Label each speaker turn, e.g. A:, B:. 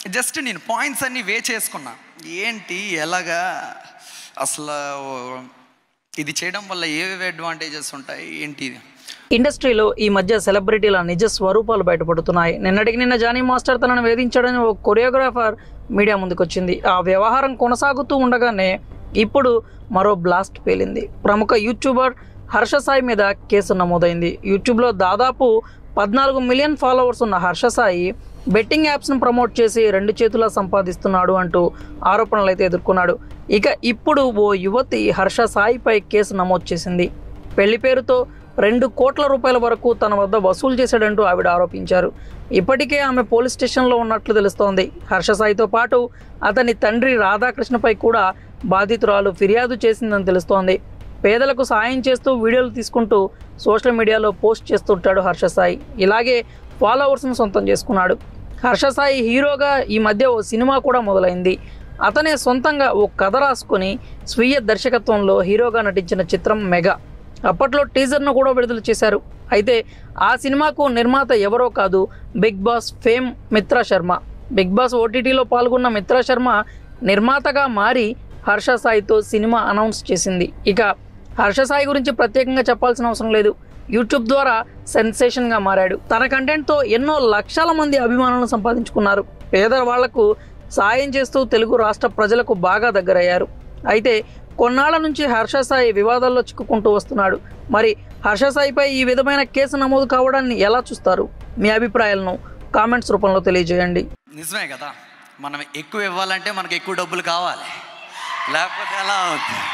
A: Just నేను points అన్నీ చేసుకున్నా, ఏంటి ఎలాగా అసలు ఇది చేయడం వల్ల ఏవేవి అడ్వాంటేజెస్ ఉంటాయి ఏంటి.
B: ఇండస్ట్రీలో ఈ మధ్య సెలబ్రిటీల నిజ స్వరూపాలు బయటపడుతున్నాయి. నిన్న జానీ మాస్టర్ తనను వేధించాడని ఒక కొరియోగ్రాఫర్ మీడియా ముందుకొచ్చింది. ఆ వ్యవహారం కొనసాగుతూ ఉండగానే ఇప్పుడు మరో బ్లాస్ట్ పేలింది. ప్రముఖ యూట్యూబర్ హర్ష సాయి మీద కేసు నమోదైంది. యూట్యూబ్లో దాదాపు 14 మిలియన్ ఫాలోవర్స్ ఉన్న హర్ష సాయి బెట్టింగ్ యాప్స్ను ప్రమోట్ చేసి 2 చేతులా సంపాదిస్తున్నాడు అంటూ ఆరోపణలు అయితే ఎదుర్కొన్నాడు. ఇక ఇప్పుడు ఓ యువతి హర్ష సాయిపై కేసు నమోదు చేసింది. పెళ్లి పేరుతో 2 కోట్ల రూపాయల వరకు తన వద్ద వసూలు చేశాడంటూ ఆవిడ ఆరోపించారు. ఇప్పటికే ఆమె పోలీస్ స్టేషన్లో ఉన్నట్లు తెలుస్తోంది. హర్ష సాయితో పాటు అతని తండ్రి రాధాకృష్ణపై కూడా బాధితురాలు ఫిర్యాదు చేసిందని తెలుస్తోంది. పేదలకు సాయం చేస్తూ వీడియోలు తీసుకుంటూ సోషల్ మీడియాలో పోస్ట్ చేస్తుంటాడు హర్ష సాయి. ఇలాగే ఫాలోవర్స్ను సొంతం చేసుకున్నాడు. హర్ష సాయి హీరోగా ఈ మధ్య ఓ సినిమా కూడా మొదలైంది. అతనే సొంతంగా ఓ కథ రాసుకొని స్వీయ దర్శకత్వంలో హీరోగా నటించిన చిత్రం మెగా. అప్పట్లో టీజర్ను కూడా విడుదల చేశారు. అయితే ఆ సినిమాకు నిర్మాత ఎవరో కాదు, big boss fame Mitra Sharma. Big boss ఓటీటీలో పాల్గొన్న మిత్రా శర్మ నిర్మాతగా మారి హర్ష సాయితో సినిమా అనౌన్స్ చేసింది. ఇక హర్ష సాయి గురించి ప్రత్యేకంగా చెప్పాల్సిన అవసరం లేదు. యూట్యూబ్ ద్వారా సెన్సేషన్గా మారాడు. తన కంటెంట్తో ఎన్నో లక్షల మంది అభిమానులను సంపాదించుకున్నారు. పేదవాళ్లకు సాయం చేస్తూ తెలుగు రాష్ట్ర ప్రజలకు బాగా దగ్గరయ్యారు. అయితే కొన్నాళ్ల నుంచి హర్ష సాయి వివాదాల్లో చిక్కుకుంటూ వస్తున్నాడు. మరి హర్ష సాయిపై ఈ విధమైన కేసు నమోదు కావడాన్ని ఎలా చూస్తారు? మీ అభిప్రాయాలను కామెంట్స్ రూపంలో తెలియజేయండి.
A: నిజమే కదా, మనం ఎక్కువ ఇవ్వాలంటే మనకు ఎక్కువ డబ్బులు కావాలి, లేకపోతే ఎలా అవుతుంది.